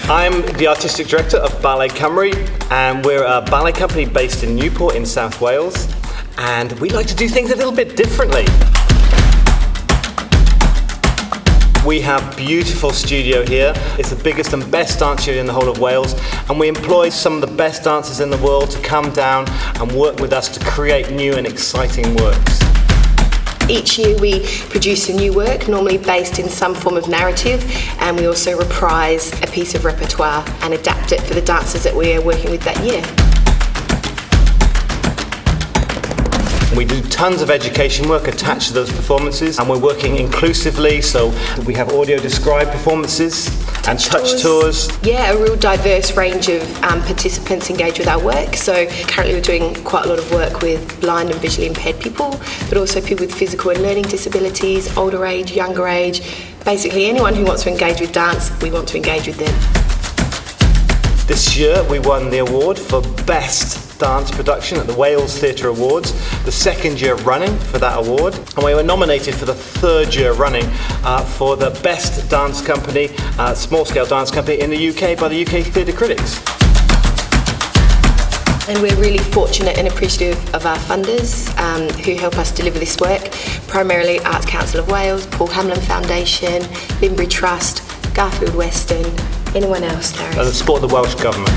I'm the Artistic Director of Ballet Cymru, and we're a ballet company based in Newport in South Wales, and we like to do things a little bit differently. We have a beautiful studio here. It's the biggest and best dance studio in the whole of Wales, and we employ some of the best dancers in the world to come down and work with us to create new and exciting works. Each year we produce a new work, normally based in some form of narrative, and we also reprise a piece of repertoire and adapt it for the dancers that we are working with that year. We do tons of education work attached to those performances, and we're working inclusively, so we have audio described performances and touch tours. Yeah, a real diverse range of participants engage with our work. So currently we're doing quite a lot of work with blind and visually impaired people, but also people with physical and learning disabilities, older age, younger age. Basically anyone who wants to engage with dance, we want to engage with them. This year we won the award for Best Dance Production at the Wales Theatre Awards, the second year running for that award, and we were nominated for the third year running for the Best Dance Company, small-scale dance company in the UK by the UK Theatre Critics. And we're really fortunate and appreciative of our funders who help us deliver this work, primarily Arts Council of Wales, Paul Hamlin Foundation, Limbury Trust, Garfield Weston, anyone else, Darius? And the support of the Welsh Government.